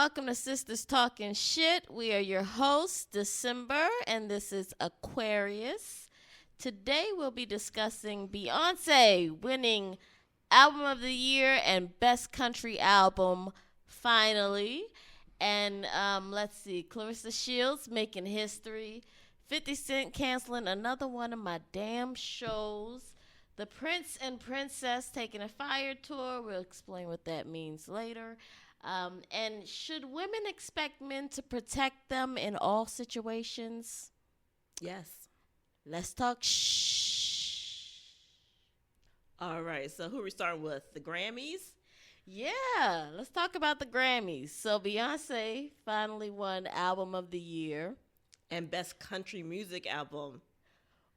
welcome to Sisters Talking Shit. We are your hosts, December, and this is Aquarius. Today we'll be discussing Beyonce winning Album of the Year and Best Country Album, finally. And let's see, Clarissa Shields making history. 50 Cent canceling another one of my damn shows. The Prince and Princess taking a fire tour. We'll explain what that means later. And should women expect men to protect them in all situations? Yes. Let's talk shh. All right, so who are we starting with? The Grammys? Yeah, let's talk about the Grammys. So Beyonce finally won Album of the Year. And Best Country Music Album.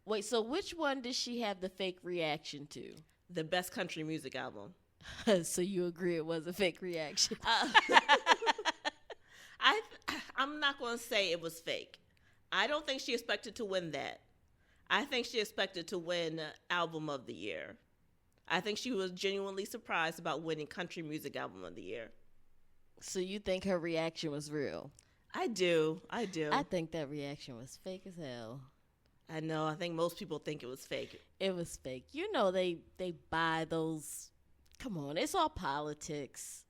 Wait, so which one did she have the fake reaction to? The Best Country Music Album. So you agree it was a fake reaction? I'm not going to say it was fake. I don't think she expected to win that. I think she expected to win Album of the Year. I think she was genuinely surprised about winning Country Music Album of the Year. So you think her reaction was real? I do. I think that reaction was fake as hell. I know. I think most people think it was fake. It was fake. You know they buy those. Come on, it's all politics.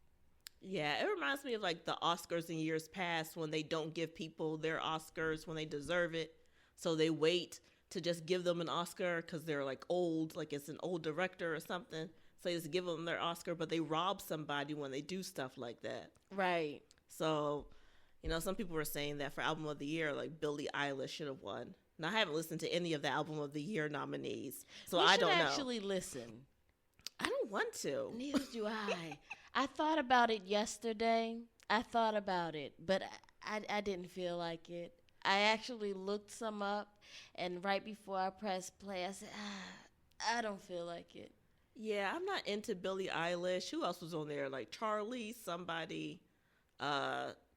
Yeah, it reminds me of like the Oscars in years past when they don't give people their Oscars when they deserve it. So they wait to just give them an Oscar because they're like old, like it's an old director or something. So they just give them their Oscar, but they rob somebody when they do stuff like that. Right. So, you know, some people were saying that for Album of the Year, like Billie Eilish should have won. Now, I haven't listened to any of the Album of the Year nominees, so I don't know. You should actually listen. I don't want to. Neither do I. I thought about it yesterday. But I didn't feel like it. I actually looked some up, and right before I pressed play, I said, I don't feel like it. Yeah, I'm not into Billie Eilish. Who else was on there? Like Charlie, somebody,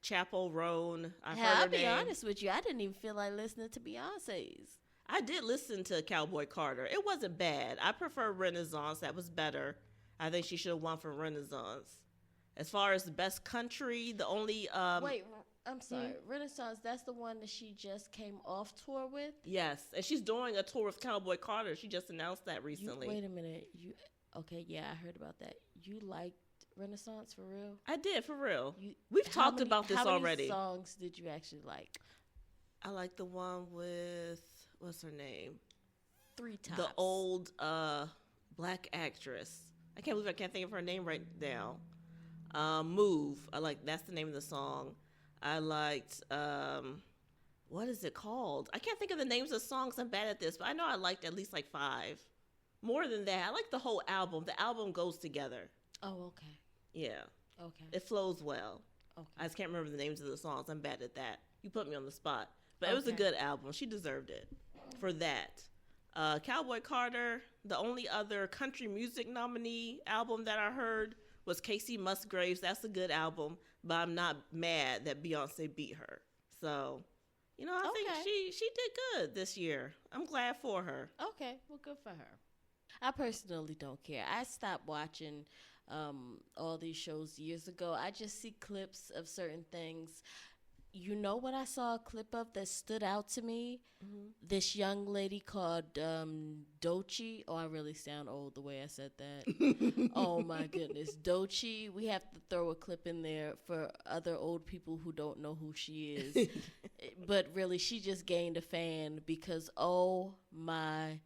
Chappell Roan. I'll be honest with you. I didn't even feel like listening to Beyonce's. I did listen to Cowboy Carter. It wasn't bad. I prefer Renaissance. That was better. I think she should have won for Renaissance. As far as the best country, the only... Wait, I'm sorry. Renaissance, that's the one that she just came off tour with? Yes, and she's doing a tour with Cowboy Carter. She just announced that recently. Wait a minute. Okay, yeah, I heard about that. You liked Renaissance for real? I did, for real. We've talked about this already. How many songs did you actually like? I like the one with... What's her name? 3 Tops. The old black actress. I can't believe I can't think of her name right now. Move. That's the name of the song. I liked what is it called? I can't think of the names of songs. I'm bad at this, but I know I liked at least like 5. More than that, I like the whole album. The album goes together. Oh, okay. Yeah. Okay. It flows well. Okay. I just can't remember the names of the songs. I'm bad at that. You put me on the spot. But it was a good album. She deserved it for that. Cowboy Carter, the only other country music nominee album that I heard was Casey Musgraves. That's a good album, but I'm not mad that Beyonce beat her. So, you know, I think she did good this year. I'm glad for her. Okay, well, good for her. I personally don't care. I stopped watching all these shows years ago. I just see clips of certain things. You know what I saw a clip of that stood out to me? Mm-hmm. This young lady called Doechii. Oh, I really sound old the way I said that. Oh, my goodness. Doechii. We have to throw a clip in there for other old people who don't know who she is. But really, she just gained a fan because, oh, my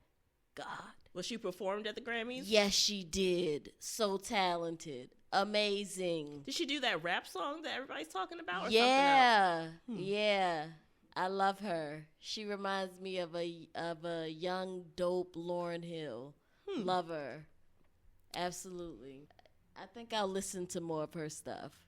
God. Was she performed at the Grammys? Yes, she did. So talented. Amazing. Did she do that rap song that everybody's talking about? Or yeah, something else? Yeah. I love her. She reminds me of a young, dope Lauryn Hill. Love her. Absolutely. I think I'll listen to more of her stuff.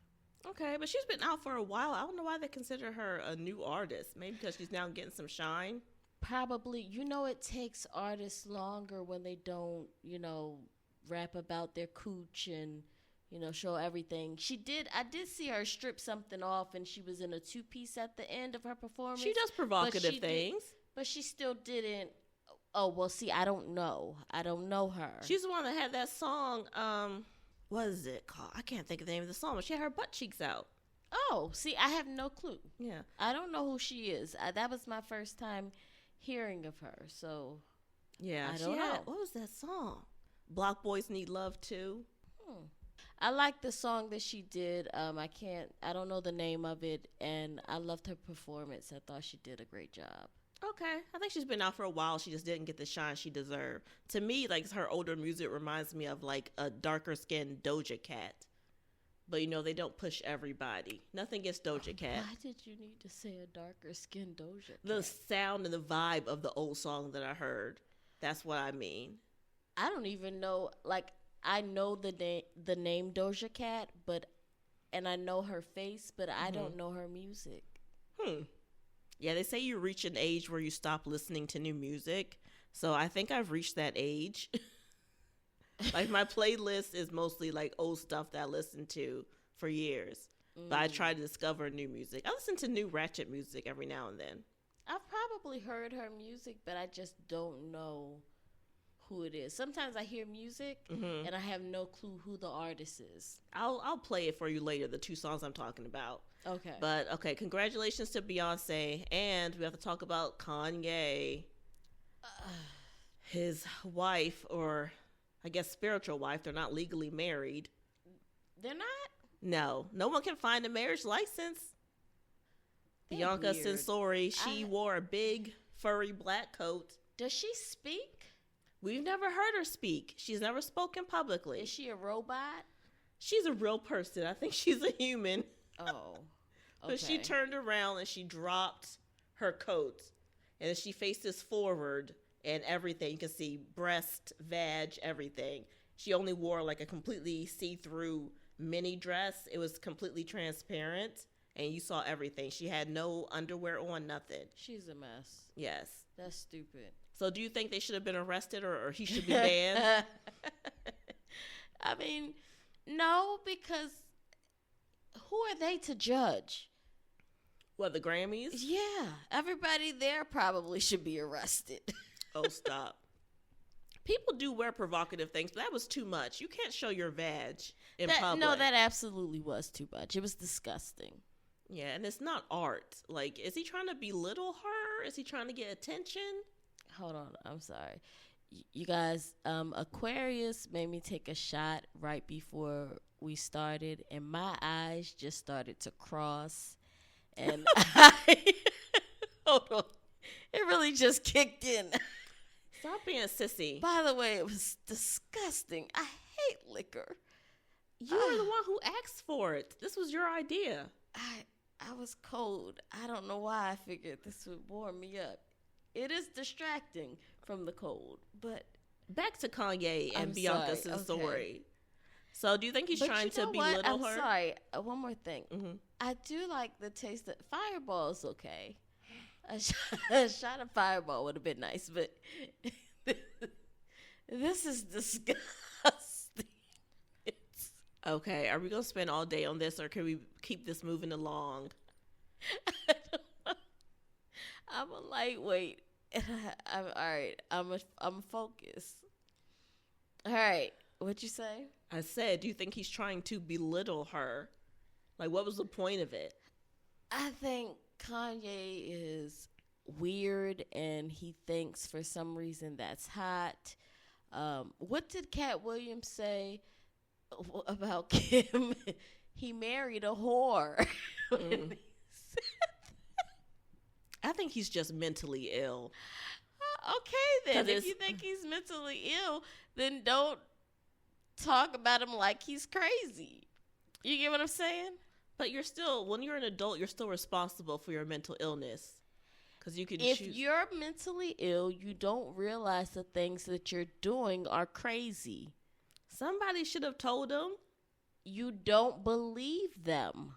Okay, but she's been out for a while. I don't know why they consider her a new artist. Maybe because she's now getting some shine. Probably. You know, it takes artists longer when they don't, rap about their cooch and show everything. I did see her strip something off, and she was in a 2-piece at the end of her performance. She does provocative things. But she still didn't. Oh, well, see, I don't know. I don't know her. She's the one that had that song, what is it called? I can't think of the name of the song, but she had her butt cheeks out. Oh, see, I have no clue. Yeah. I don't know who she is. That was my first time hearing of her. So, Yeah. I don't know. What was that song? Block Boys Need Love Too. I like the song that she did. I don't know the name of it, and I loved her performance. I thought she did a great job. Okay. I think she's been out for a while. She just didn't get the shine she deserved. To me, like, her older music reminds me of, like, a darker skinned Doja Cat. But, they don't push everybody. Nothing against Doja Cat. Why did you need to say a darker skinned Doja Cat? The sound and the vibe of the old song that I heard. That's what I mean. I don't even know. Like, I know the name Doja Cat, and I know her face, but I don't know her music. Yeah, they say you reach an age where you stop listening to new music. So I think I've reached that age. Like, my playlist is mostly, like, old stuff that I listened to for years. But I try to discover new music. I listen to new ratchet music every now and then. I've probably heard her music, but I just don't know who it is. Sometimes I hear music, and I have no clue who the artist is. I'll play it for you later, the 2 songs I'm talking about. Okay. But, okay, congratulations to Beyonce. And we have to talk about Kanye. His wife, or I guess spiritual wife, they're not legally married. They're not? No one can find a marriage license. They're Bianca weird. Censori, she wore a big furry black coat. Does she speak? We've never heard her speak. She's never spoken publicly. Is she a robot? She's a real person. I think she's a human. Oh. But she turned around and she dropped her coat. And then she faces forward and everything. You can see breast, vag, everything. She only wore like a completely see-through mini dress. It was completely transparent. And you saw everything. She had no underwear on, nothing. She's a mess. Yes. That's stupid. So do you think they should have been arrested or he should be banned? I mean, no, because who are they to judge? What, the Grammys? Yeah, everybody there probably should be arrested. Oh, stop. People do wear provocative things, but that was too much. You can't show your vag in public. No, that absolutely was too much. It was disgusting. Yeah, and it's not art. Like, is he trying to belittle her? Is he trying to get attention? Hold on, I'm sorry. You guys, Aquarius made me take a shot right before we started, and my eyes just started to cross. And hold on. It really just kicked in. Stop being sissy. By the way, it was disgusting. I hate liquor. You were the one who asked for it. This was your idea. I was cold. I don't know why I figured this would warm me up. It is distracting from the cold, but back to Kanye and Bianca Censori. Okay. So, do you think he's trying to belittle her? I'm sorry. One more thing. Mm-hmm. I do like the taste of Fireball's okay. A shot of Fireball would have been nice, but this is disgusting. Okay, are we going to spend all day on this, or can we keep this moving along? I'm a lightweight. I'm all right. I'm focused. All right. What'd you say? I said, do you think he's trying to belittle her? Like, what was the point of it? I think Kanye is weird, and he thinks for some reason that's hot. What did Cat Williams say about Kim? He married a whore. I think he's just mentally ill. Okay, then. If you think he's mentally ill, then don't talk about him like he's crazy. You get what I'm saying? But you're still, when you're an adult, you're still responsible for your mental illness. Because you can If you're mentally ill, you don't realize the things that you're doing are crazy. Somebody should have told him. You don't believe them.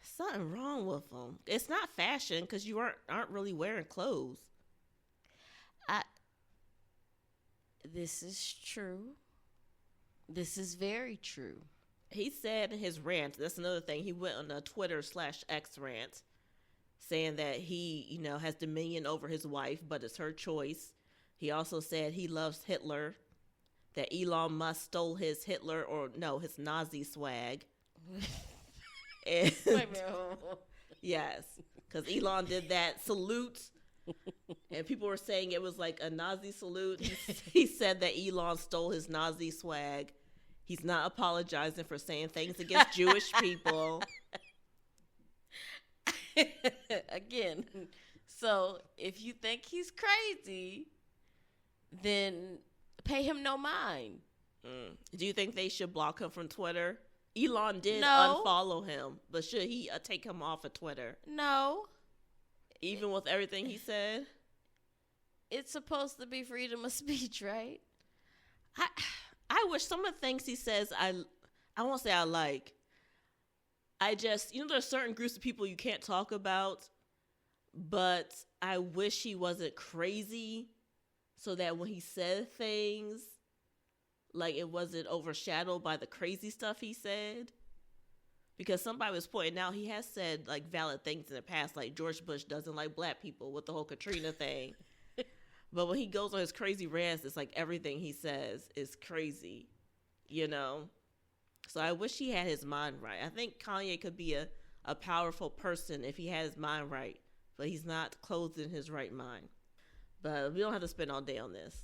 Something wrong with them. It's not fashion because you aren't really wearing clothes. This is true. This is very true. He said in his rant, that's another thing, he went on a Twitter/X rant saying that he, has dominion over his wife, but it's her choice. He also said he loves Hitler, that Elon Musk stole his his Nazi swag. And Wait a minute. yes, because Elon did that salute, and people were saying it was like a Nazi salute. He said that Elon stole his Nazi swag. He's not apologizing for saying things against Jewish people. Again, so if you think he's crazy, then pay him no mind. Do you think they should block him from Twitter? Elon did No. unfollow him, but should he take him off of Twitter? No. Even with everything he said? It's supposed to be freedom of speech, right? I wish some of the things he says, I won't say I like. I just, there's certain groups of people you can't talk about, but I wish he wasn't crazy so that when he said things, like it wasn't overshadowed by the crazy stuff he said. Because somebody was pointing out he has said like valid things in the past, like George Bush doesn't like black people with the whole Katrina thing. But when he goes on his crazy rants, it's like everything he says is crazy, So I wish he had his mind right. I think Kanye could be a powerful person if he had his mind right, but he's not clothed in his right mind. But we don't have to spend all day on this.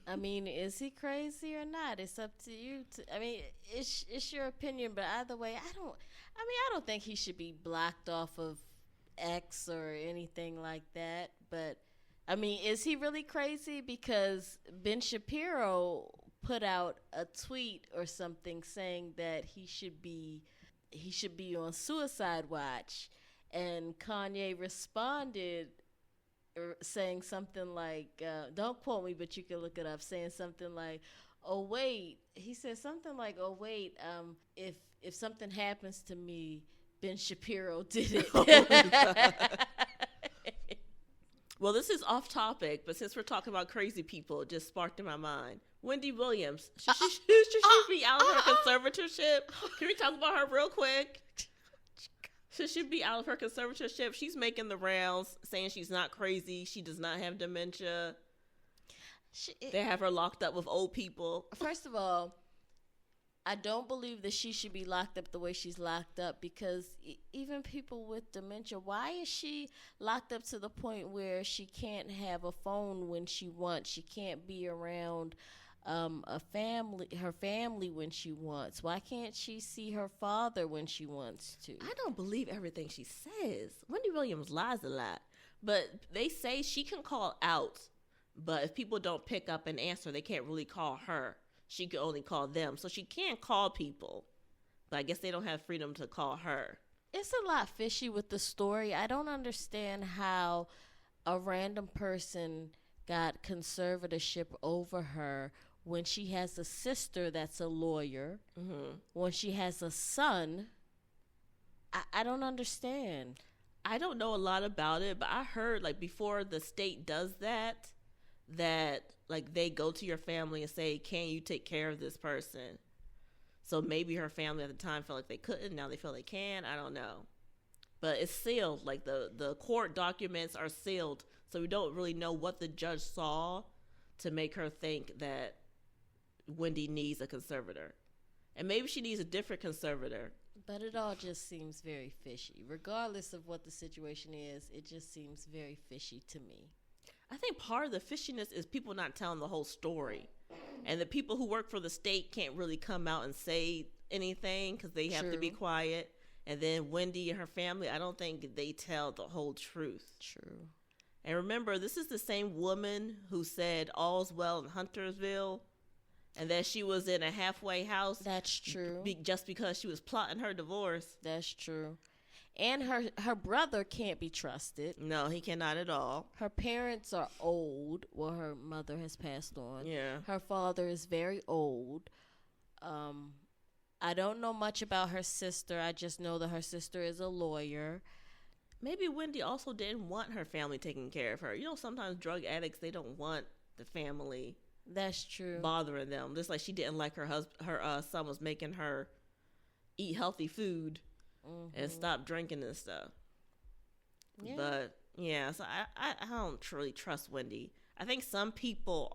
I mean, is he crazy or not? It's up to you. It's your opinion, but either way, I don't think he should be blocked off of X or anything like that. But I mean, is he really crazy? Because Ben Shapiro put out a tweet or something saying that he should be on suicide watch, and Kanye responded saying something like, don't quote me, but you can look it up, saying something like, oh wait, he said something like, oh wait, if something happens to me, Ben Shapiro did it. Well, this is off topic, but since we're talking about crazy people, it just sparked in my mind. Wendy Williams, should she be out of her conservatorship? Can we talk about her real quick? Should she be out of her conservatorship? She's making the rounds, saying she's not crazy. She does not have dementia. They have her locked up with old people. First of all, I don't believe that she should be locked up the way she's locked up, because even people with dementia, why is she locked up to the point where she can't have a phone when she wants? She can't be around her family when she wants. Why can't she see her father when she wants to? I don't believe everything she says. Wendy Williams lies a lot, but they say she can call out, but if people don't pick up and answer, they can't really call her. She can only call them. So she can call people, but I guess they don't have freedom to call her. It's a lot fishy with the story. I don't understand how a random person got conservatorship over her when she has a sister that's a lawyer, when she has a son. I don't understand. I don't know a lot about it, but I heard like before the state does that like they go to your family and say, can you take care of this person? So maybe her family at the time felt like they couldn't. Now they feel they can. I don't know. But it's sealed. Like the court documents are sealed. So we don't really know what the judge saw to make her think that Wendy needs a conservator. And maybe she needs a different conservator. But it all just seems very fishy. Regardless of what the situation is, it just seems very fishy to me. I think part of the fishiness is people not telling the whole story. And the people who work for the state can't really come out and say anything because they have to be quiet. And then Wendy and her family, I don't think they tell the whole truth. True. And remember, this is the same woman who said all's well in Huntersville and that she was in a halfway house. That's true. Just because she was plotting her divorce. That's true. And her brother can't be trusted. No, he cannot at all. Her parents are old. Well, her mother has passed on. Yeah. Her father is very old. I don't know much about her sister. I just know that her sister is a lawyer. Maybe Wendy also didn't want her family taking care of her. Sometimes drug addicts, they don't want the family. That's true. Bothering them. Just like she didn't like her son was making her eat healthy food. And stop drinking and stuff. Yeah. But yeah, so I don't really trust Wendy. I think some people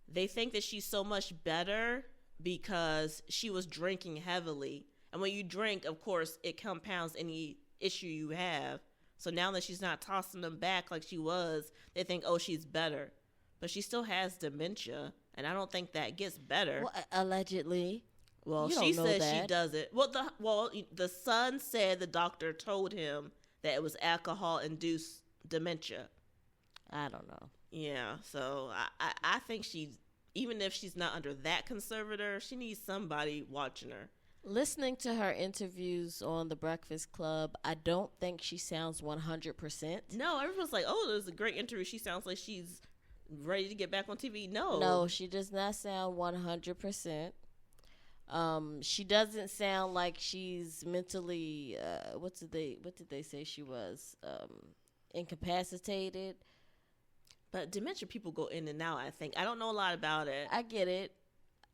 they think that she's so much better because she was drinking heavily And when you drink, of course, it compounds any issue you have. So now that she's not tossing them back like she was, they think, oh, she's better. But she still has dementia, and I don't think that gets better. Well, allegedly. Well, she said she doesn't. Well, the son said the doctor told him that it was alcohol-induced dementia. I don't know. Yeah, so I think even if she's not under that conservator, she needs somebody watching her. Listening to her interviews on The Breakfast Club, I don't think she sounds 100%. No, everyone's like, oh, there's a great interview. She sounds like she's ready to get back on TV. No, she does not sound 100%. She doesn't sound like she's mentally, what did they say she was? Incapacitated. But dementia people go in and out, I think. I don't know a lot about it. I get it.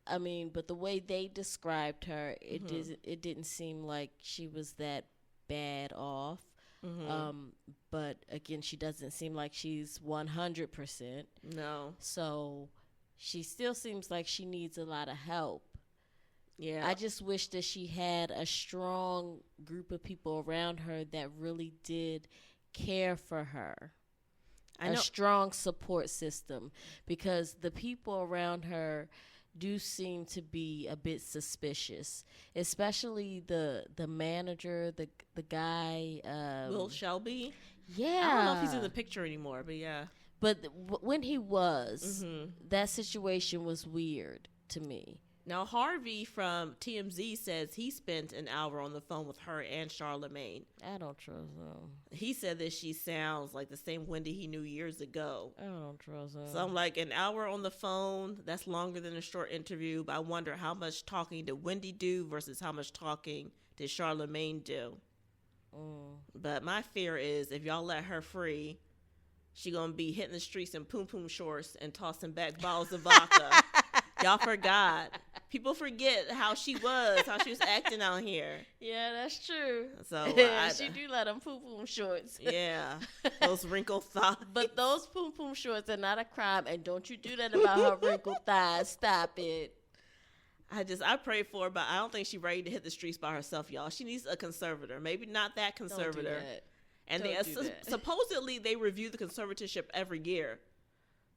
I mean, but the way they described her, it didn't seem like she was that bad off. But again, she doesn't seem like she's 100%. No. So she still seems like she needs a lot of help. Yeah. I just wish that she had a strong group of people around her that really did care for her. A strong support system, because the people around her do seem to be a bit suspicious, especially the manager, the guy, Will Shelby. Yeah, I don't know if he's in the picture anymore, but yeah. But when he was, that situation was weird to me. Now, Harvey from TMZ says he spent an hour on the phone with her and Charlamagne. I don't trust him. He said that she sounds like the same Wendy he knew years ago. I don't trust him. So I'm like, an hour on the phone, that's longer than a short interview, but I wonder how much talking did Wendy do versus how much talking did Charlamagne do. But my fear is if y'all let her free, she gonna be hitting the streets in poom-poom shorts and tossing back bottles of vodka. Y'all forgot. People forget how she was acting out here. Yeah, that's true. So she do let them poom poom shorts. Yeah, those wrinkled thighs. But those poom poom shorts are not a crime, and don't you do that about her wrinkled thighs. Stop it. I pray for her, but I don't think she's ready to hit the streets by herself, y'all. She needs a conservator, maybe not that conservator. Don't do that. And supposedly they review the conservatorship every year.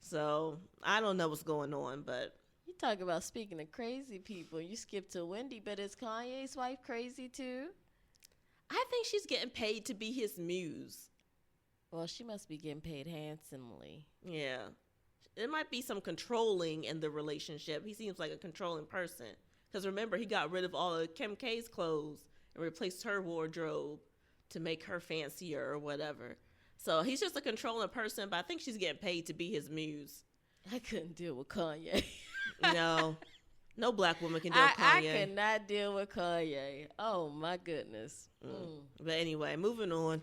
So I don't know what's going on, but. You talk about speaking of crazy people. You skip to Wendy, but is Kanye's wife crazy too? I think she's getting paid to be his muse. Well, she must be getting paid handsomely. Yeah. There might be some controlling in the relationship. He seems like a controlling person. Because remember, he got rid of all of Kim K's clothes and replaced her wardrobe to make her fancier or whatever. So he's just a controlling person, but I think she's getting paid to be his muse. I couldn't deal with Kanye. No black woman can deal with Kanye. I could not deal with Kanye. Oh, my goodness. But anyway, moving on.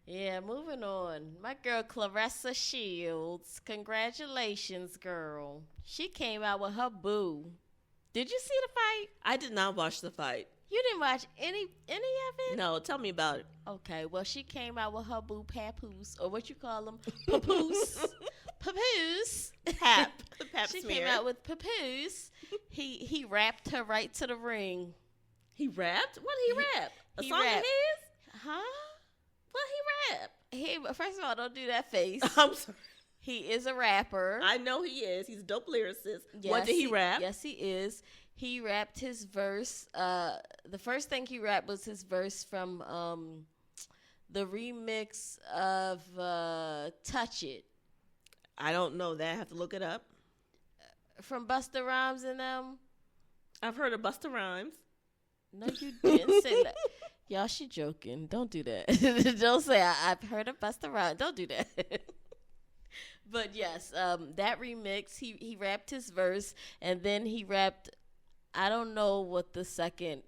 Yeah, moving on. My girl Claressa Shields. Congratulations, girl. She came out with her boo. Did you see the fight? I did not watch the fight. You didn't watch any of it? No, tell me about it. Okay, well, she came out with her boo Papoose, or what you call them, Papoose. Papoose. Pap she smear. came out with Papoose. He rapped her right to the ring. He rapped? What did he rap? A song of his? Huh? What he rap? First of all, don't do that face. I'm sorry. He is a rapper. I know he is. He's a dope lyricist. Yes, what did he rap? Yes, he is. He rapped his verse. The first thing he rapped was his verse from the remix of Touch It. I don't know that. I have to look it up. From Busta Rhymes and them. I've heard of Busta Rhymes. No, you didn't say that. Y'all, she joking. Don't do that. Don't say I've heard of Busta Rhymes. Don't do that. But yes, that remix, he rapped his verse, and then he rapped, I don't know what the second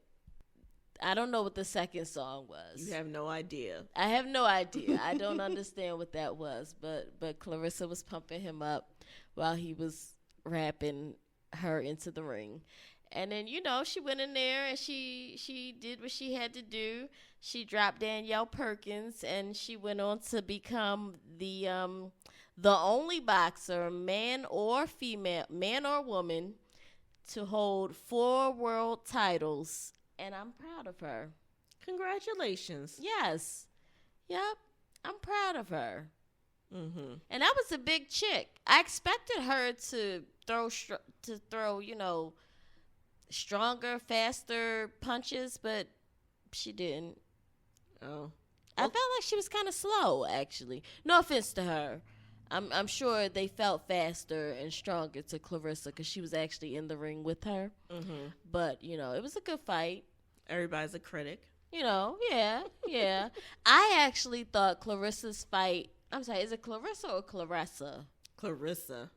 song was. You have no idea. I have no idea. I don't understand what that was, but Clarissa was pumping him up while he was rapping her into the ring. And then, she went in there and she did what she had to do. She dropped Danielle Perkins, and she went on to become the only boxer, man or female, man or woman, to hold 4 world titles and I'm proud of her. Congratulations. Yes. Yep. I'm proud of her. Mm-hmm. And that was a big chick. I expected her to throw, stronger, faster punches, but she didn't. Oh. I felt like she was kind of slow, actually. No offense to her. I'm sure they felt faster and stronger to Clarissa because she was actually in the ring with her. Mm-hmm. But, it was a good fight. Everybody's a critic. Yeah. I actually thought Clarissa's fight. I'm sorry, is it Clarissa or Clarissa? Clarissa.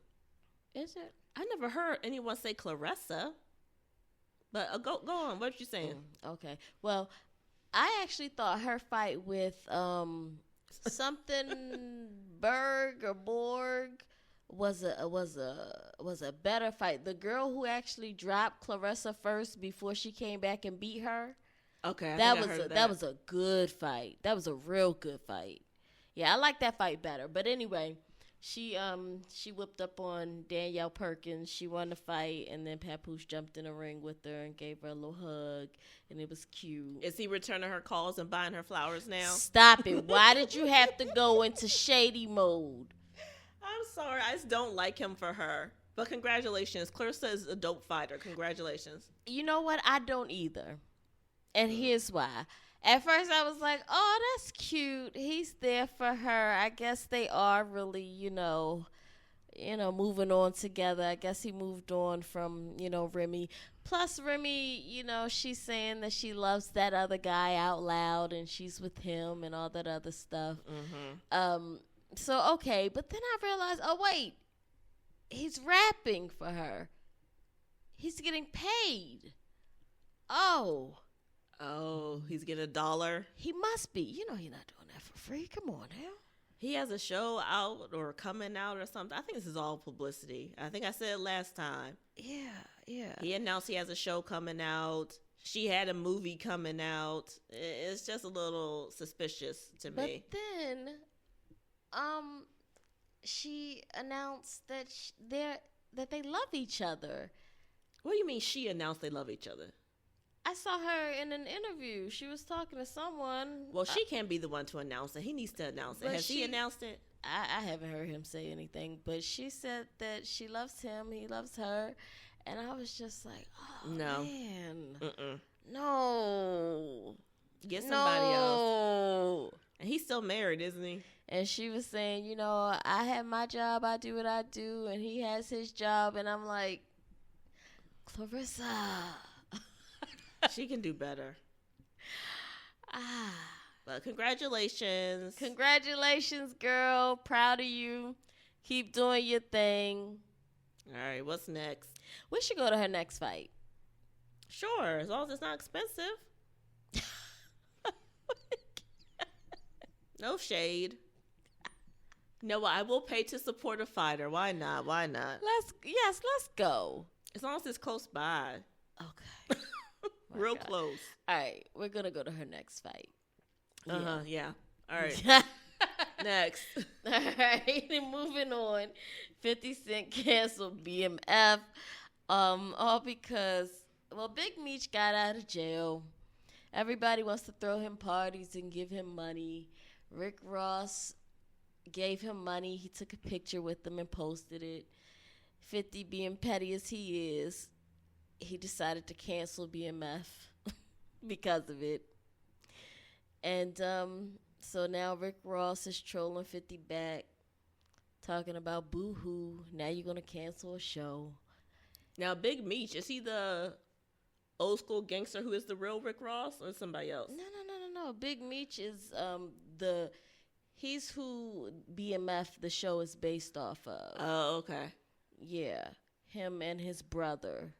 Is it? I never heard anyone say Clarissa. But go on. What you saying? Okay. Well, I actually thought her fight with something Berg or Borg was a better fight. The girl who actually dropped Clarissa first before she came back and beat her. Okay, that was a good fight. That was a real good fight. Yeah, I like that fight better. But anyway, she whipped up on Danielle Perkins. She won the fight, and then Papoose jumped in the ring with her and gave her a little hug, and it was cute. Is he returning her calls and buying her flowers now? Stop it. Why did you have to go into shady mode? I'm sorry. I just don't like him for her. But congratulations. Clarissa is a dope fighter. Congratulations. You know what? I don't either. And here's why. At first, I was like, oh, that's cute. He's there for her. I guess they are really, moving on together. I guess he moved on from, Remy. Plus, Remy, she's saying that she loves that other guy out loud and she's with him and all that other stuff. Mm-hmm. So, okay. But then I realized, oh, wait. He's rapping for her. He's getting paid. Oh, he's getting $1. he must be. He's not doing that for free. Come on now. He has a show out or coming out or something. I think this is all publicity. I think I said it last time. Yeah. He announced he has a show coming out. She had a movie coming out. It's just a little suspicious to me. But then, she announced that that they love each other. What do you mean she announced they love each other? I saw her in an interview. She was talking to someone. Well, she can't be the one to announce it. He needs to announce it. Has he announced it? I haven't heard him say anything, but she said that she loves him, he loves her, and I was just like, oh, no. Man. Mm-mm. No. Get somebody else. And he's still married, isn't he? And she was saying, I have my job, I do what I do, and he has his job, and I'm like, Clarissa. She can do better. But congratulations. Congratulations, girl. Proud of you. Keep doing your thing. All right, what's next? We should go to her next fight. Sure, as long as it's not expensive. No shade. No, I will pay to support a fighter. Why not? Let's go. As long as it's close by. Okay. Real close. All right, we're going to go to her next fight. Yeah. All right. Next. All right, and moving on. 50 Cent canceled BMF. All because, Big Meech got out of jail. Everybody wants to throw him parties and give him money. Rick Ross gave him money. He took a picture with them and posted it. 50 being petty as he is, he decided to cancel BMF because of it. And so now Rick Ross is trolling 50 back, talking about boo-hoo. Now you're going to cancel a show. Now, Big Meech, is he the old school gangster who is the real Rick Ross or somebody else? No. Big Meech is he's who BMF, the show, is based off of. Oh, okay. Yeah, him and his brother.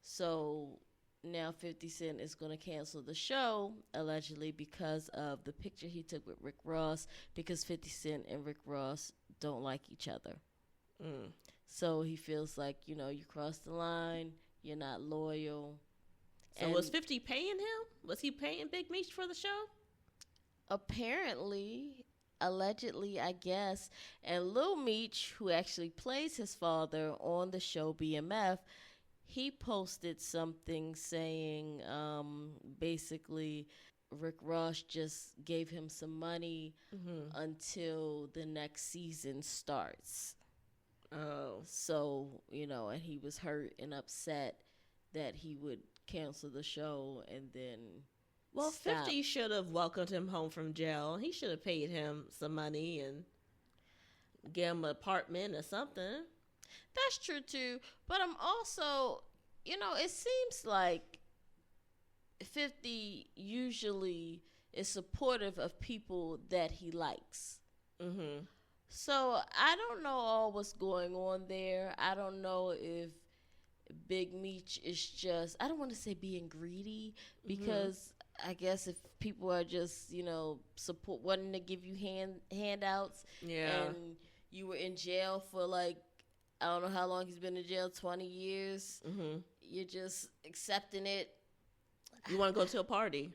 So now 50 Cent is going to cancel the show, allegedly because of the picture he took with Rick Ross, because 50 Cent and Rick Ross don't like each other. So he feels like, you crossed the line, you're not loyal. So was 50 paying him? Was he paying Big Meech for the show? Apparently, allegedly, I guess. And Lil Meech, who actually plays his father on the show BMF, he posted something saying basically Rick Ross just gave him some money until the next season starts. Oh. So, and he was hurt and upset that he would cancel the show and then Well, stop. 50 should have welcomed him home from jail. He should have paid him some money and give him an apartment or something. That's true too. But I'm also, it seems like 50 usually is supportive of people that he likes. Mm-hmm. So I don't know all what's going on there. I don't know if Big Meech is just, I don't want to say being greedy, because I guess if people are just, support wanting to give you handouts, and you were in jail for like, I don't know how long he's been in jail, 20 years, you're just accepting it. You want to go to a party?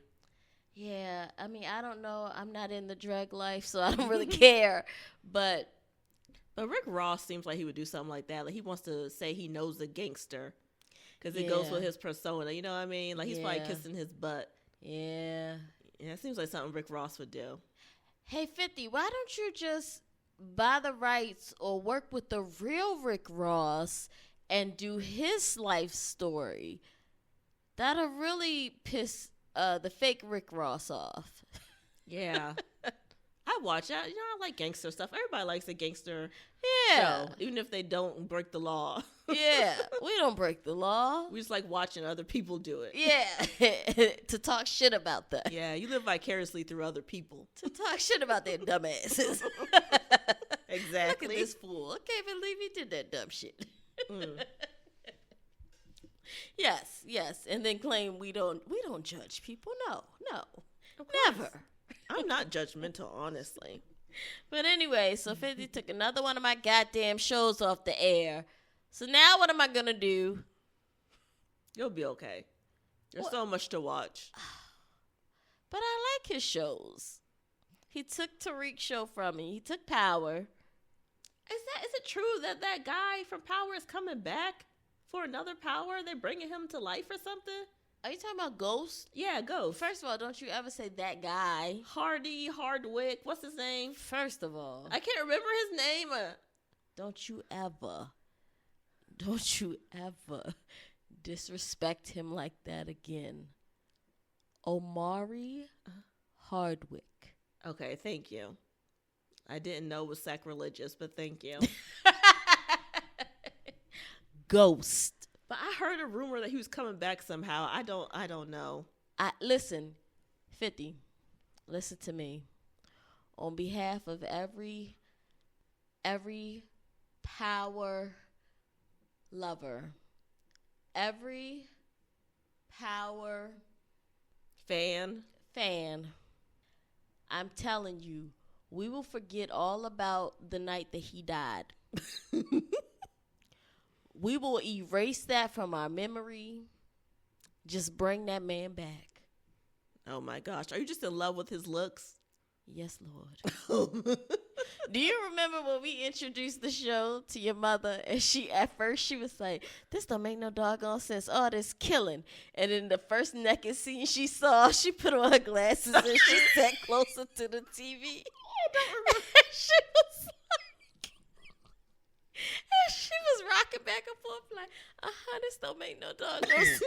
Yeah, I mean, I don't know. I'm not in the drug life, so I don't really care. But Rick Ross seems like he would do something like that. Like, he wants to say he knows a gangster because it goes with his persona. You know what I mean? Like, he's probably kissing his butt. Yeah. Yeah, it seems like something Rick Ross would do. Hey, 50, why don't you just buy the rights or work with the real Rick Ross and do his life story? That'll really piss the fake Rick Ross off. Yeah. I watch that. I like gangster stuff. Everybody likes a gangster show, even if they don't break the law. Yeah, we don't break the law. We just like watching other people do it. Yeah, to talk shit about them. Yeah, you live vicariously through other people. To talk shit about their dumb asses. Exactly. Look at this fool. I can't believe he did that dumb shit. Yes, and then claim we don't judge people. No, never. I'm not judgmental, honestly. But anyway, so 50 took another one of my goddamn shows off the air. So now what am I gonna do? You'll be okay. There's so much to watch. But I like his shows. He took Tariq's show from me. He took Power. Is it true that guy from Power is coming back for another Power? They're bringing him to life or something? Are you talking about Ghost? Yeah, Ghost. First of all, don't you ever say that guy. Hardwick. What's his name? First of all. I can't remember his name. Don't you ever disrespect him like that again. Omari Hardwick. Okay, thank you. I didn't know it was sacrilegious, but thank you. Ghost. But I heard a rumor that he was coming back somehow. I don't know. Listen, 50. Listen to me. On behalf of every Power lover, every Power fan, I'm telling you, we will forget all about the night that he died. We will erase that from our memory. Just bring that man back. Oh my gosh. Are you just in love with his looks? Yes, Lord. Do you remember when we introduced the show to your mother and at first she was like, this don't make no doggone sense. Oh, this killing. And in the first naked scene she saw, she put on her glasses and she sat closer to the TV. I don't remember. She was like, and she was rocking back and forth like, this don't make no doggone sense.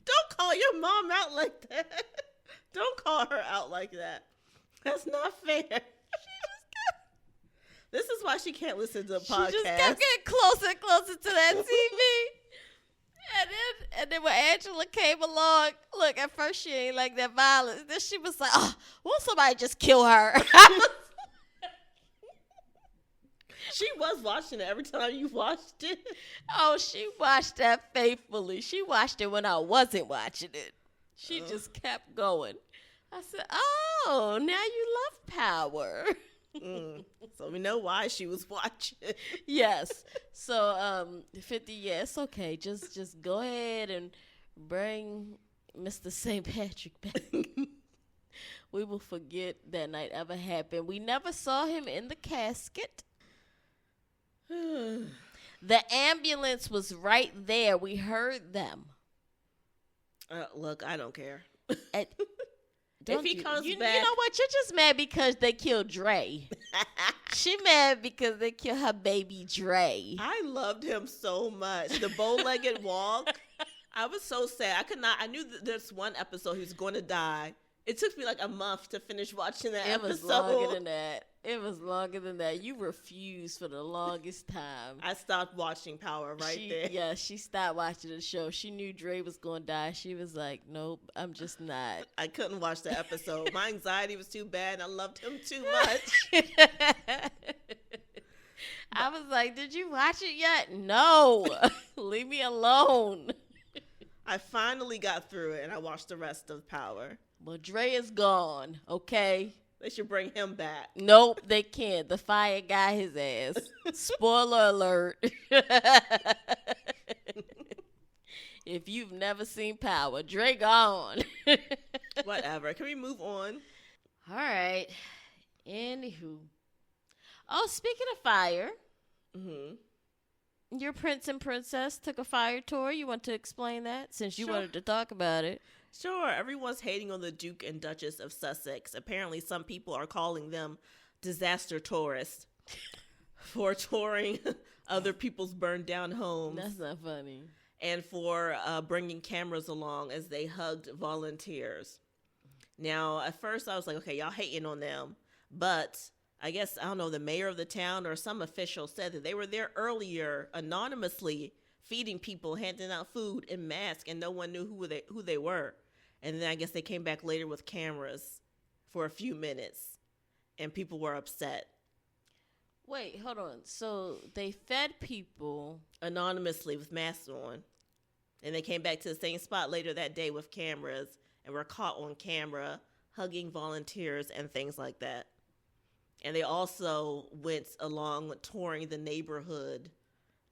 Don't call your mom out like that. Don't call her out like that. That's not fair. This is why she can't listen to the podcast. She just kept getting closer and closer to that TV. and then when Angela came along, look, at first she ain't like that violence. Then she was like, won't somebody just kill her? She was watching it every time you watched it. Oh, she watched that faithfully. She watched it when I wasn't watching it. She just kept going. I said, oh, now you love Power. So we know why she was watching. Yes. So 50, yeah, it's okay. Just go ahead and bring Mr. St. Patrick back. We will forget that night ever happened. We never saw him in the casket. The ambulance was right there. We heard them. Look, I don't care. If he comes back, you know what? You're just mad because they killed Dre. She mad because they killed her baby Dre. I loved him so much. The bow-legged walk. I was so sad. I could not. I knew that there's one episode he was going to die. It took me like a month to finish watching that episode. It was longer than that. It was longer than that. You refused for the longest time. I stopped watching Power there. Yeah, she stopped watching the show. She knew Dre was going to die. She was like, nope, I'm just not. I couldn't watch the episode. My anxiety was too bad, and I loved him too much. I was like, did you watch it yet? No. Leave me alone. I finally got through it, and I watched the rest of Power. Well, Dre is gone, okay? They should bring him back. Nope, they can't. The fire got his ass. Spoiler alert. If you've never seen Power, Dre gone. Whatever. Can we move on? All right. Anywho. Oh, speaking of fire, your prince and princess took a fire tour. You want to explain that since you wanted to talk about it? Sure. Everyone's hating on the Duke and Duchess of Sussex. Apparently, some people are calling them disaster tourists for touring other people's burned down homes. That's not funny. And for bringing cameras along as they hugged volunteers. Now, at first, I was like, okay, y'all hating on them. But I guess, I don't know, the mayor of the town or some official said that they were there earlier anonymously feeding people, handing out food and masks, and no one knew who they were. And then I guess they came back later with cameras for a few minutes, and people were upset. Wait, hold on. So they fed people anonymously with masks on, and they came back to the same spot later that day with cameras and were caught on camera hugging volunteers and things like that. And they also went along touring the neighborhood,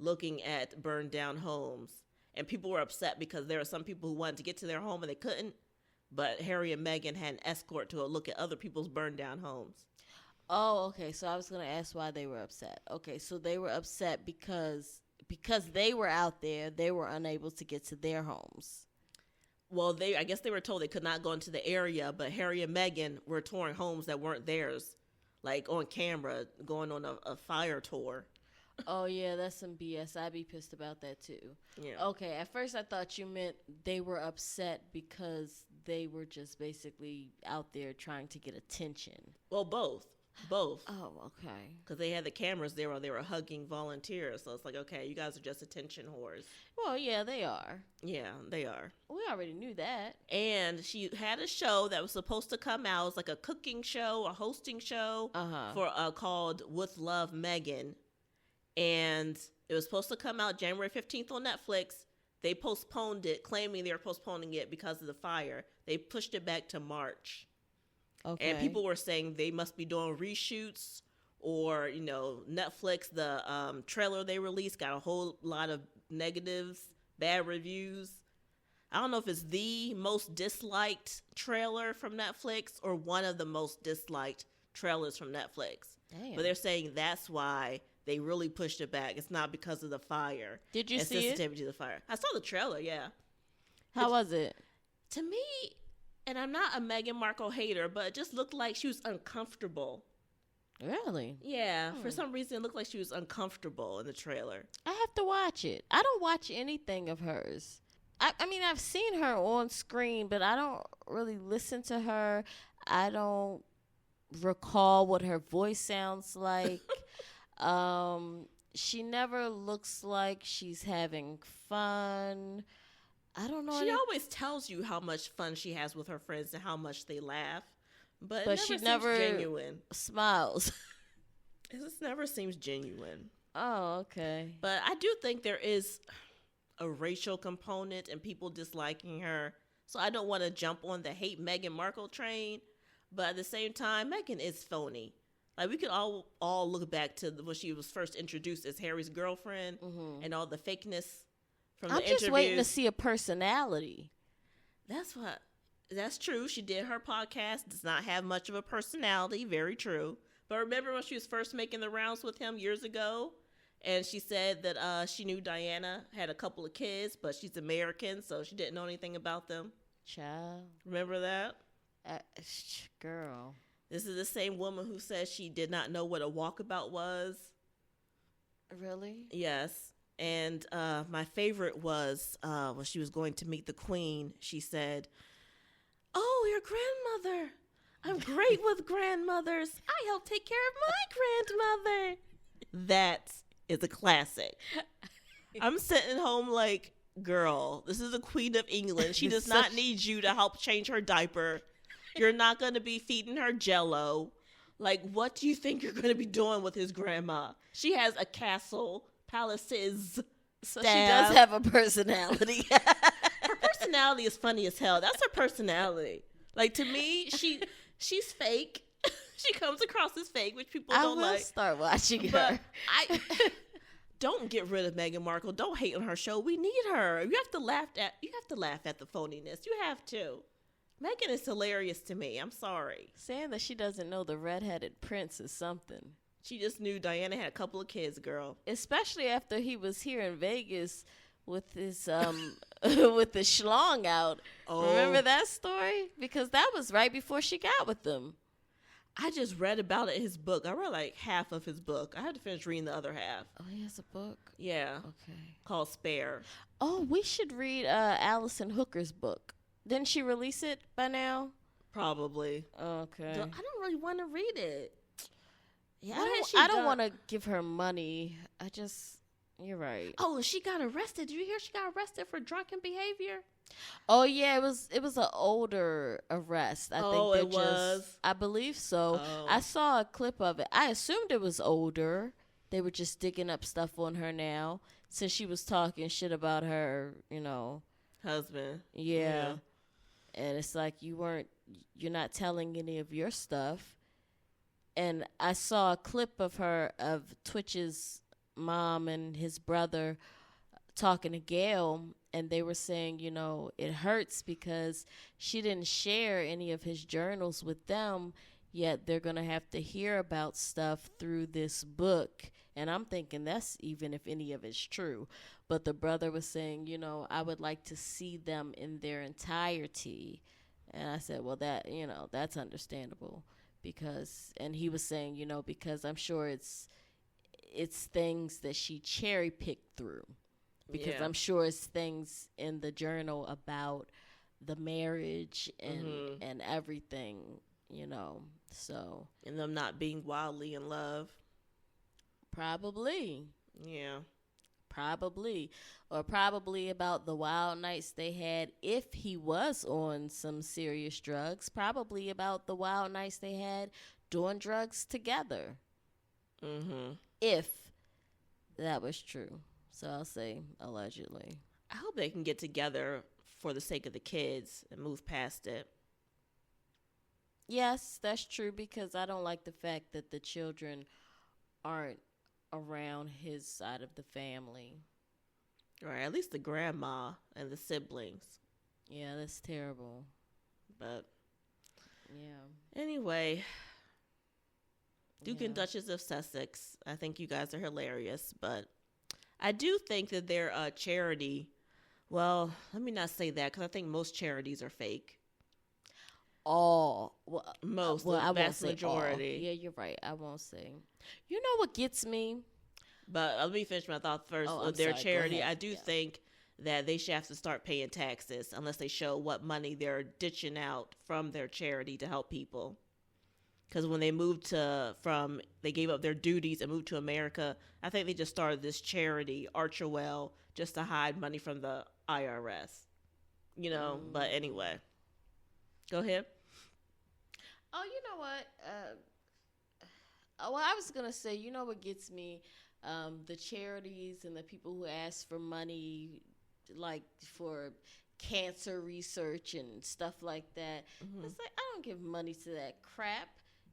looking at burned down homes. And people were upset because there were some people who wanted to get to their home and they couldn't. But Harry and Meghan had an escort to a look at other people's burned down homes. Oh, okay. So I was going to ask why they were upset. Okay, so they were upset because they were out there, they were unable to get to their homes. Well, I guess they were told they could not go into the area, but Harry and Meghan were touring homes that weren't theirs, like on camera, going on a fire tour. Oh, yeah, that's some BS. I'd be pissed about that, too. Yeah. Okay, at first I thought you meant they were upset because they were just basically out there trying to get attention. Well, both. Oh, okay. Because they had the cameras there while they were hugging volunteers. So it's like, okay, you guys are just attention whores. Well, yeah, they are. Yeah, they are. We already knew that. And she had a show that was supposed to come out. It was like a cooking show, a hosting show for called With Love, Meghan. And it was supposed to come out January 15th on Netflix. They postponed it, claiming they were postponing it because of the fire. They pushed it back to March. Okay. And people were saying they must be doing reshoots or, Netflix, the trailer they released got a whole lot of negatives, bad reviews. I don't know if it's the most disliked trailer from Netflix or one of the most disliked trailers from Netflix. Damn. But they're saying that's why they really pushed it back. It's not because of the fire. Did you see sensitivity to the fire. I saw the trailer, yeah. How was it? To me, and I'm not a Meghan Markle hater, but it just looked like she was uncomfortable. Really? Yeah. For some reason, it looked like she was uncomfortable in the trailer. I have to watch it. I don't watch anything of hers. I mean, I've seen her on screen, but I don't really listen to her. I don't recall what her voice sounds like. She never looks like she's having fun. I don't know. She always tells you how much fun she has with her friends and how much they laugh. But she never genuine. Smiles. It just never seems genuine. Oh, okay. But I do think there is a racial component and people disliking her. So I don't want to jump on the hate Meghan Markle train. But at the same time, Meghan is phony. Like, we could all look back to when she was first introduced as Harry's girlfriend and all the fakeness from the interviews. I'm just waiting to see a personality. That's true. She did her podcast. Does not have much of a personality. Very true. But remember when she was first making the rounds with him years ago? And she said that she knew Diana had a couple of kids, but she's American, so she didn't know anything about them. Child. Remember that? Girl. This is the same woman who said she did not know what a walkabout was. Really? Yes. And my favorite was when she was going to meet the queen. She said, "Oh, your grandmother. I'm great with grandmothers. I help take care of my grandmother." That is a classic. I'm sitting home like, girl, this is the Queen of England. She does not need you to help change her diaper. You're not going to be feeding her Jell-O. Like, what do you think you're going to be doing with his grandma? She has a castle, palaces. So she does have a personality. Her personality is funny as hell. That's her personality. Like, to me, she's fake. She comes across as fake, which people don't like. I will start watching her. But don't get rid of Meghan Markle. Don't hate on her show. We need her. You have to laugh at the phoniness. You have to. Meghan is hilarious to me. I'm sorry. Saying that she doesn't know the redheaded prince is something. She just knew Diana had a couple of kids, girl. Especially after he was here in Vegas with his with the schlong out. Oh. Remember that story? Because that was right before she got with them. I just read about it in his book. I read like half of his book. I had to finish reading the other half. Oh, he has a book? Yeah. Okay. Called Spare. Oh, we should read Allison Hooker's book. Didn't she release it by now? Probably. Okay. I don't really want to read it. Yeah, I don't want to give her money. You're right. Oh, she got arrested. Did you hear she got arrested for drunken behavior? Oh yeah, it was an older arrest. I think I believe so. Oh. I saw a clip of it. I assumed it was older. They were just digging up stuff on her now since she was talking shit about her, husband. Yeah. And it's like you're not telling any of your stuff. And I saw a clip of Twitch's mom and his brother talking to Gail, and they were saying, it hurts because she didn't share any of his journals with them, yet they're going to have to hear about stuff through this book. And I'm thinking that's even if any of it's true. But the brother was saying, I would like to see them in their entirety. And I said, well, that's understandable. And he was saying, because I'm sure it's things that she cherry picked through. Because I'm sure it's things in the journal about the marriage and everything, so. And them not being wildly in love. Probably. Yeah. Probably. Or probably about the wild nights they had if he was on some serious drugs. Probably about the wild nights they had doing drugs together. Mm-hmm. If that was true. So I'll say allegedly. I hope they can get together for the sake of the kids and move past it. Yes, that's true, because I don't like the fact that the children aren't around his side of the family. Right, at least the grandma and the siblings. Yeah, that's terrible. But yeah. Anyway, Duke and Duchess of Sussex, I think you guys are hilarious, but I do think that they're a charity. Well, let me not say that, because I think most charities are fake. All. The vast majority. All. Yeah, you're right. I won't say. You know what gets me? But let me finish my thought first. With their charity, I do think that they should have to start paying taxes unless they show what money they're ditching out from their charity to help people. Because when they moved they gave up their duties and moved to America, I think they just started this charity, Archerwell, just to hide money from the IRS. But anyway. Go ahead. Oh, you know what? I was going to say, what gets me? The charities and the people who ask for money, like for cancer research and stuff like that. Mm-hmm. It's like, I don't give money to that crap.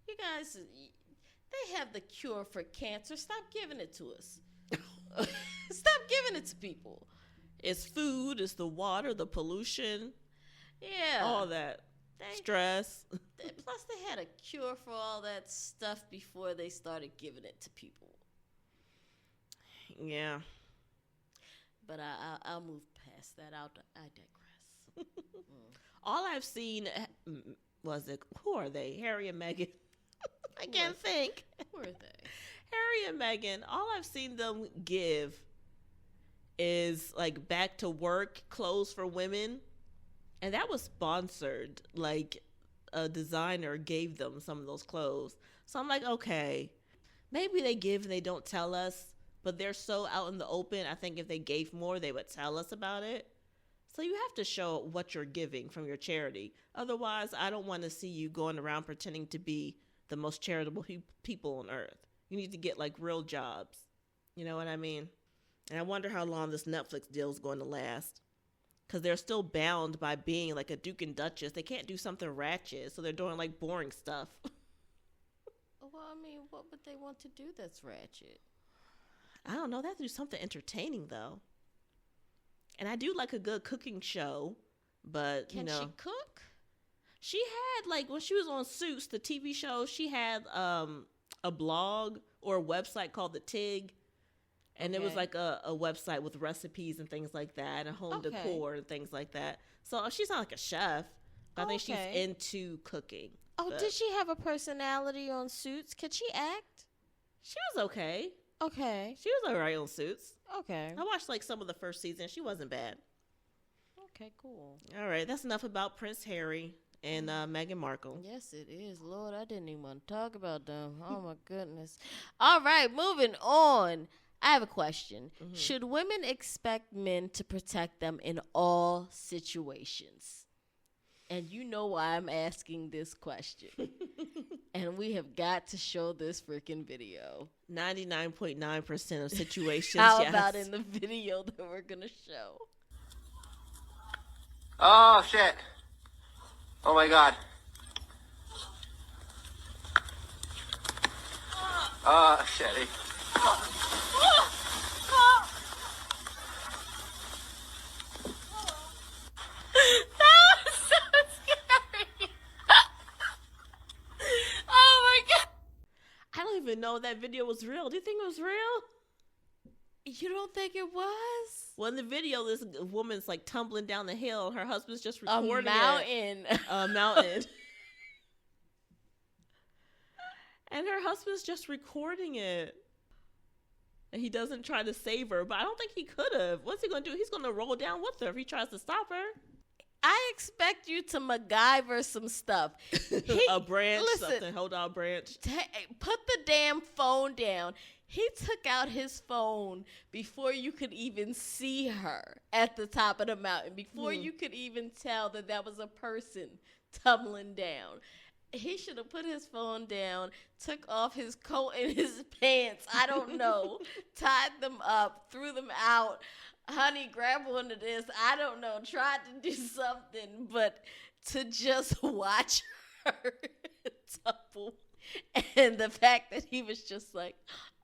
You guys, they have the cure for cancer. Stop giving it to us. Stop giving it to people. It's food, it's the water, the pollution. Yeah. All that. Stress. Plus, they had a cure for all that stuff before they started giving it to people. Yeah. But I'll move past that. I digress. All I've seen was it. Who are they? Harry and Meghan. I can't think. Who are they? Harry and Meghan. All I've seen them give is like back to work clothes for women, and that was sponsored. Like a designer gave them some of those clothes. So I'm like, okay, maybe they give and they don't tell us, but they're so out in the open. I think if they gave more, they would tell us about it. So you have to show what you're giving from your charity. Otherwise, I don't want to see you going around pretending to be the most charitable people on earth. You need to get like real jobs. You know what I mean? And I wonder how long this Netflix deal is going to last. Because they're still bound by being like a Duke and Duchess. They can't do something ratchet, so they're doing like boring stuff. Well, I mean, what would they want to do that's ratchet? I don't know. They have to do something entertaining, though. And I do like a good cooking show, but, Can she cook? She had, like, when she was on Suits, the TV show, she had a blog or a website called The Tig. And it was like a website with recipes and things like that, and home decor and things like that. So she's not like a chef, but I think she's into cooking. Oh, did she have a personality on Suits? Could she act? She was okay. Okay. She was all right on Suits. Okay. I watched like some of the first season. She wasn't bad. Okay, cool. All right, that's enough about Prince Harry and Meghan Markle. Yes, it is. Lord, I didn't even want to talk about them. Oh, my goodness. All right, moving on. I have a question. Mm-hmm. Should women expect men to protect them in all situations? And you know why I'm asking this question. And we have got to show this freaking video. 99.9% of situations, How yes. about in the video that we're going to show? Oh, shit. Oh, my God. Oh, shit. Know that video was real. Do you think it was real? You don't think it was? Well, in the video, this woman's like tumbling down the hill. Her husband's just recording a mountain. A mountain. And her husband's just recording it. And he doesn't try to save her, but I don't think he could have. What's he going to do? He's going to roll down with her if he tries to stop her. I expect you to MacGyver some stuff. A branch, something. Hold on, branch. Put the damn phone down. He took out his phone before you could even see her at the top of the mountain, before you could even tell that was a person tumbling down. He should have put his phone down, took off his coat and his pants, I don't know, tied them up, threw them out. Honey, grab one of this. I don't know. Tried to do something, but to just watch her tumble. And the fact that he was just like,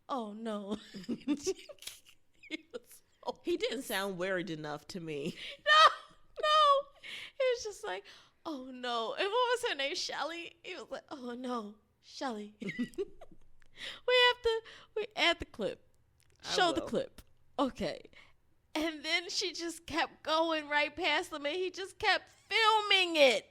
oh, no. He didn't sound worried enough to me. No. He was just like, oh, no. And what was her name? Shelly? He was like, oh, no. Shelly. we add the clip. Show the clip. Okay. And then she just kept going right past him, and he just kept filming it.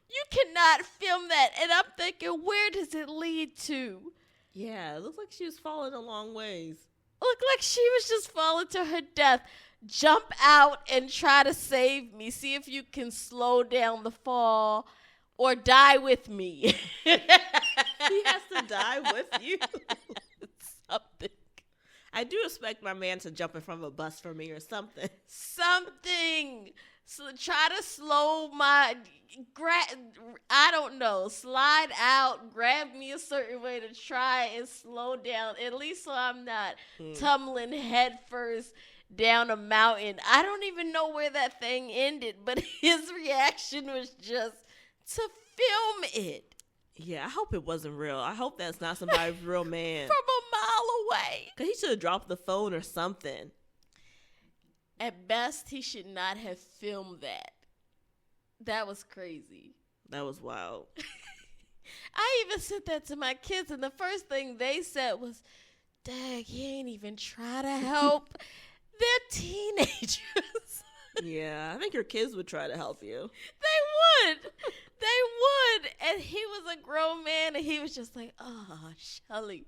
You cannot film that. And I'm thinking, where does it lead to? Yeah, it looks like she was falling a long ways. Looked like she was just falling to her death. Jump out and try to save me. See if you can slow down the fall or die with me. He has to die with you. Something. I do expect my man to jump in front of a bus for me or something. Something. So try to slow I don't know, slide out, grab me a certain way to try and slow down, at least so I'm not tumbling head first down a mountain. I don't even know where that thing ended, but his reaction was just to film it. Yeah, I hope it wasn't real. I hope that's not somebody's real man. From a mile away. Because he should have dropped the phone or something. At best, he should not have filmed that. That was crazy. That was wild. I even said that to my kids, and the first thing they said was, Dang, he ain't even try to help. They're teenagers. Yeah, I think your kids would try to help you. They would. They would. And he was a grown man, and he was just like, oh, Shelly.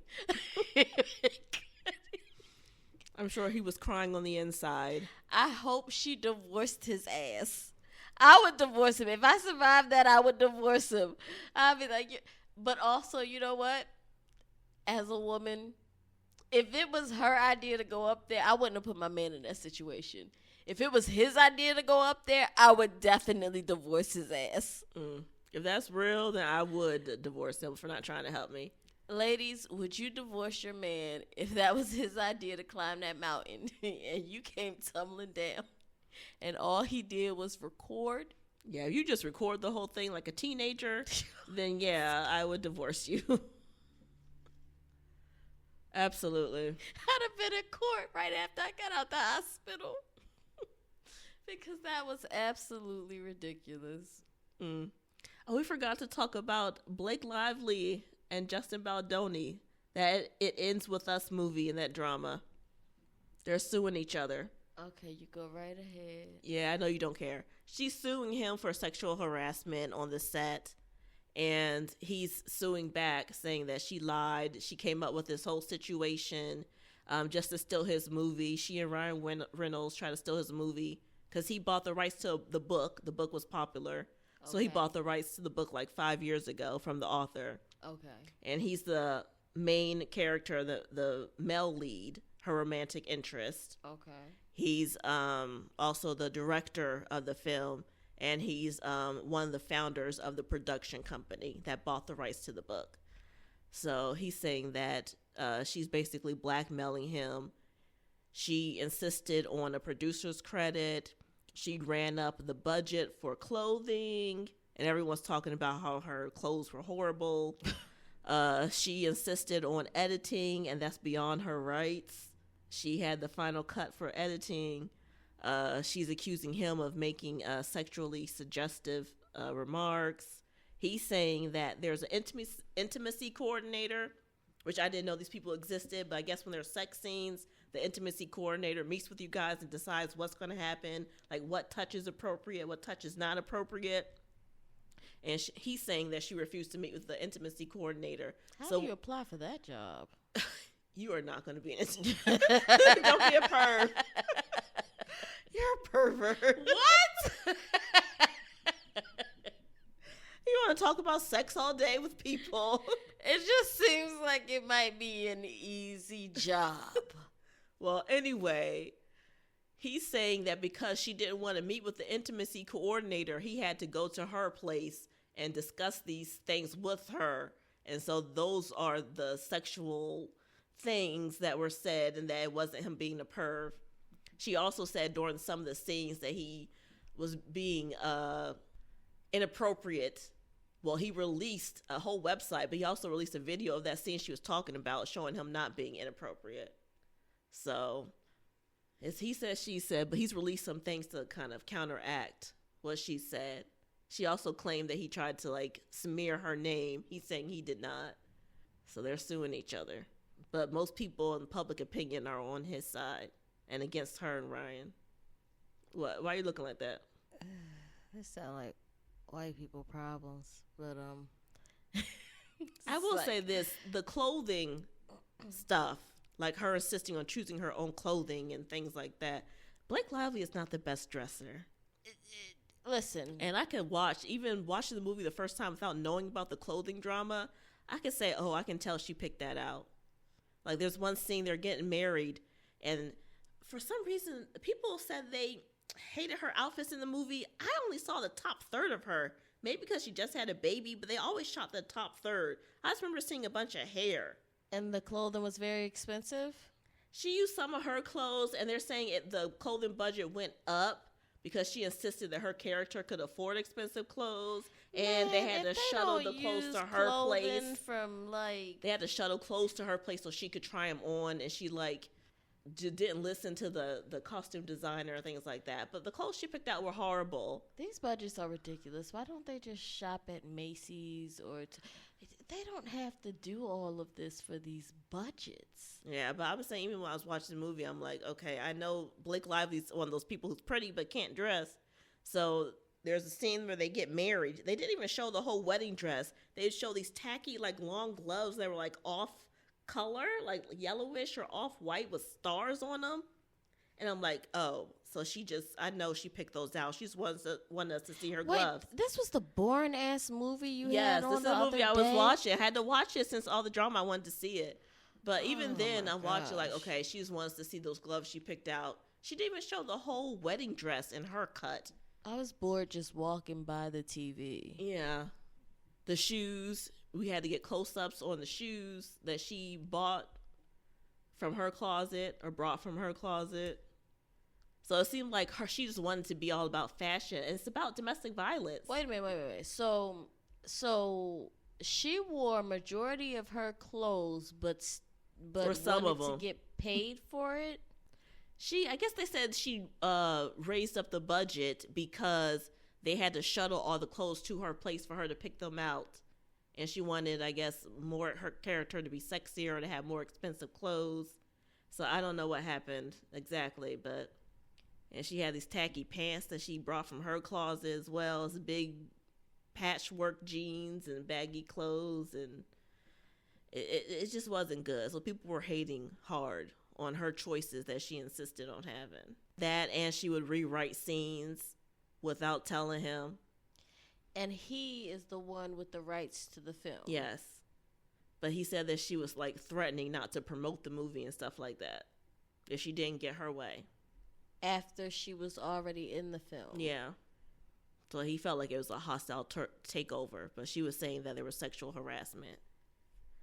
I'm sure he was crying on the inside. I hope she divorced his ass. I would divorce him. If I survived that, I would divorce him. I'd be like, but also, you know what? As a woman, if it was her idea to go up there, I wouldn't have put my man in that situation. If it was his idea to go up there, I would definitely divorce his ass. If that's real, then I would divorce him for not trying to help me. Ladies, would you divorce your man if that was his idea to climb that mountain and you came tumbling down and all he did was record? Yeah, if you just record the whole thing like a teenager, then yeah, I would divorce you. Absolutely. I'd have been in court right after I got out the hospital. Because that was absolutely ridiculous. Oh, we forgot to talk about Blake Lively and Justin Baldoni. That It Ends With Us movie and that drama. They're suing each other. Okay, you go right ahead. Yeah, I know you don't care. She's suing him for sexual harassment on the set. And he's suing back, saying that she lied. She came up with this whole situation just to steal his movie. She and Ryan Reynolds tried to steal his movie because he bought the rights to the book. The book was popular. Okay. So he bought the rights to the book like 5 years ago from the author. Okay. And he's the main character, the male lead, her romantic interest. Okay. He's also the director of the film. And he's one of the founders of the production company that bought the rights to the book. So he's saying that she's basically blackmailing him. She insisted on a producer's credit. She ran up the budget for clothing. And everyone's talking about how her clothes were horrible. She insisted on editing, and that's beyond her rights. She had the final cut for editing. She's accusing him of making sexually suggestive remarks. He's saying that there's an intimacy coordinator, which I didn't know these people existed, but I guess when there's sex scenes, the intimacy coordinator meets with you guys and decides what's going to happen, like what touch is appropriate, what touch is not appropriate. And he's saying that she refused to meet with the intimacy coordinator. How do you apply for that job? You are not going to be an intimacy. Don't be a perv. You're a pervert. What? You want to talk about sex all day with people? It just seems like it might be an easy job. Well, anyway, he's saying that because she didn't want to meet with the intimacy coordinator, he had to go to her place and discuss these things with her. And so those are the sexual things that were said, and that it wasn't him being a perv. She also said during some of the scenes that he was being inappropriate. Well, he released a whole website, but he also released a video of that scene she was talking about showing him not being inappropriate. So it's he said, she said, but he's released some things to kind of counteract what she said. She also claimed that he tried to like smear her name. He's saying he did not. So they're suing each other. But most people in public opinion are on his side and against her and Ryan. What? Why are you looking like that? This sound like white people problems, but I will say this: the clothing stuff, like her insisting on choosing her own clothing and things like that. Blake Lively is not the best dresser. Listen, and I could watch, even watching the movie the first time without knowing about the clothing drama, I could say, oh, I can tell she picked that out. Like there's one scene they're getting married, and for some reason people said they hated her outfits in the movie. I only saw the top third of her. Maybe because she just had a baby, but they always shot the top third. I just remember seeing a bunch of hair. And the clothing was very expensive? She used some of her clothes, and they're saying the clothing budget went up because she insisted that her character could afford expensive clothes, and they had to shuttle the clothes to her place. They had to shuttle clothes to her place so she could try them on, and she didn't listen to the costume designer and things like that. But the clothes she picked out were horrible. These budgets are ridiculous. Why don't they just shop at Macy's or they don't have to do all of this for these budgets. Yeah, but I was saying, even when I was watching the movie, I'm like, okay, I know Blake Lively's one of those people who's pretty but can't dress. So there's a scene where they get married. They didn't even show the whole wedding dress. They show these tacky, like, long gloves that were, like, off color, like yellowish or off white with stars on them. And I'm like, oh, so I know she picked those out. She just wanted us to see her gloves. This was the boring ass movie you yes, had on this is the the movie I other was day? watching. I had to watch it since all the drama. I wanted to see it. But even then, I'm watching like, gosh. okay, she just wants to see those gloves she picked out. She didn't even show the whole wedding dress in her cut. I was bored just walking by the TV. Yeah. The shoes, we had to get close-ups on the shoes that she bought from her closet or brought from her closet. So it seemed like she just wanted to be all about fashion. And it's about domestic violence. Wait a minute. So she wore a majority of her clothes, but For some wanted of them. to get paid for it. I guess they said she raised up the budget because they had to shuttle all the clothes to her place for her to pick them out. And she wanted, I guess, her character to be sexier, to have more expensive clothes. So I don't know what happened exactly, but... And she had these tacky pants that she brought from her closet, as well as big patchwork jeans and baggy clothes. And it just wasn't good. So people were hating hard on her choices that she insisted on having. That, and she would rewrite scenes without telling him. And he is the one with the rights to the film. Yes. But he said that she was like threatening not to promote the movie and stuff like that if she didn't get her way. After she was already in the film. Yeah. So he felt like it was a hostile takeover, but she was saying that there was sexual harassment.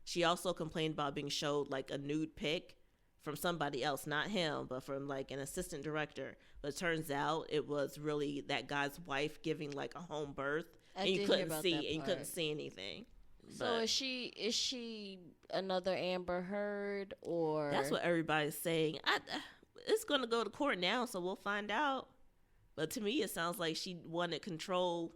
She also complained about being showed like a nude pic from somebody else, not him, but from like an assistant director. But it turns out it was really that guy's wife giving like a home birth, and you couldn't see anything. So is she another Amber Heard, or that's what everybody's saying? It's going to go to court now, so we'll find out. But to me, it sounds like she wanted control.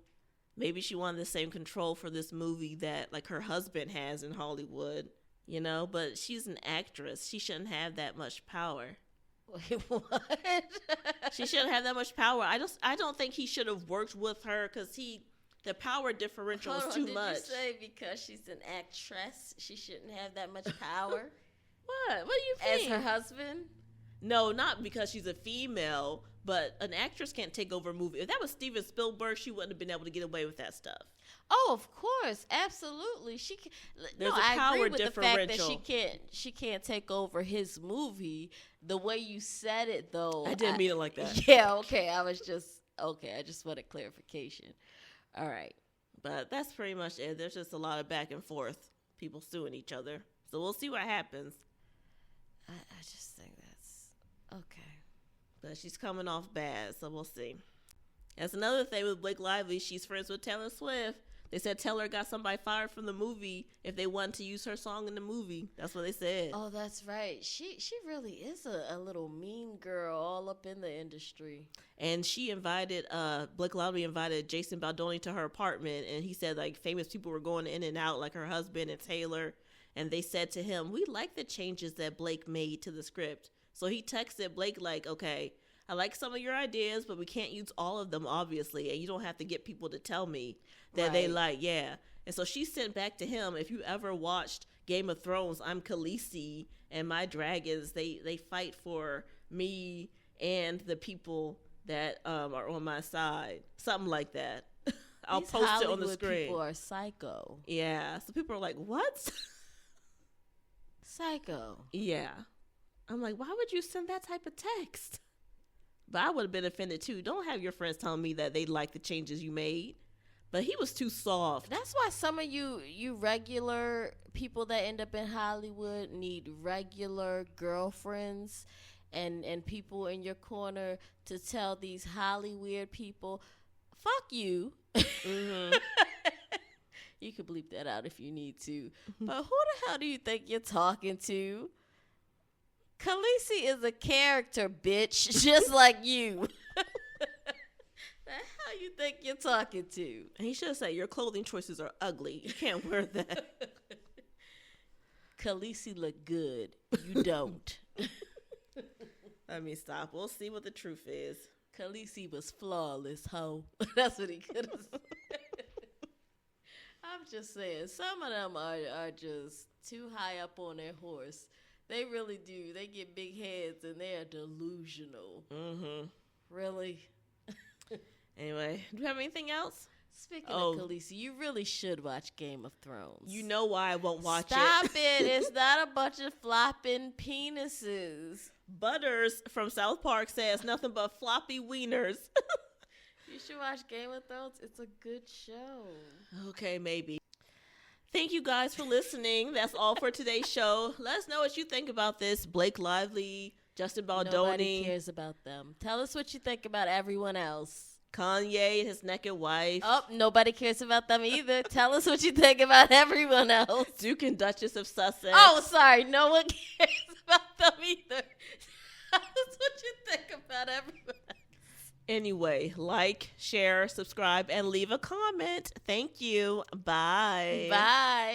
Maybe she wanted the same control for this movie that like her husband has in Hollywood, you know? But she's an actress. She shouldn't have that much power. Wait, what? She shouldn't have that much power. I don't think he should have worked with her because the power differential is too much. Did you say because she's an actress, she shouldn't have that much power? What? What do you think? As her husband? No, not because she's a female, but an actress can't take over a movie. If that was Steven Spielberg, she wouldn't have been able to get away with that stuff. Oh, of course, absolutely. She can. There's I a power agree with differential. the fact that she can't take over his movie. The way you said it, though, I didn't mean it like that. Yeah, okay. I just wanted clarification. All right, but that's pretty much it. There's just a lot of back and forth, people suing each other. So we'll see what happens. I just think that's okay. But she's coming off bad, so we'll see. That's another thing with Blake Lively. She's friends with Taylor Swift. They said Taylor got somebody fired from the movie if they wanted to use her song in the movie. That's what they said. Oh, that's right. She really is a little mean girl all up in the industry. And she invited, Blake Lively invited Jason Baldoni to her apartment, and he said like famous people were going in and out, like her husband and Taylor. And they said to him, "We like the changes that Blake made to the script." So he texted Blake like, "Okay, I like some of your ideas, but we can't use all of them, obviously. And you don't have to get people to tell me that they like, yeah." And so she sent back to him, "If you ever watched Game of Thrones, I'm Khaleesi, and my dragons, they fight for me and the people that are on my side." Something like that. I'll These post Hollywood it on the screen. People are psycho. Yeah. So people are like, "What?" Psycho. Yeah. I'm like, why would you send that type of text? But I would have been offended too. Don't have your friends telling me that they like the changes you made. But he was too soft. That's why some of you regular people that end up in Hollywood need regular girlfriends and people in your corner to tell these Hollywood people, fuck you. Mm-hmm. You can bleep that out if you need to. But who the hell do you think you're talking to? Khaleesi is a character, bitch, just like you. The hell you think you're talking to? And he should have said, "Your clothing choices are ugly. You can't wear that." Khaleesi look good. You don't. Let me stop. We'll see what the truth is. Khaleesi was flawless, ho. That's what he could have said. I'm just saying, some of them are just too high up on their horse. They really do. They get big heads and they are delusional. Mm-hmm. Really? Anyway, do you have anything else? Speaking of Khaleesi, you really should watch Game of Thrones. You know why I won't watch Stop it. It's not a bunch of flopping penises. Butters from South Park says nothing but floppy wieners. You should watch Game of Thrones. It's a good show. Okay, maybe. Thank you guys for listening. That's all for today's show. Let us know what you think about this. Blake Lively, Justin Baldoni. Nobody cares about them. Tell us what you think about everyone else. Kanye and his naked wife. Oh, nobody cares about them either. Tell us what you think about everyone else. Duke and Duchess of Sussex. Oh, sorry. No one cares about them either. Tell us what you think about everyone else. Anyway, like, share, subscribe, and leave a comment. Thank you. Bye. Bye.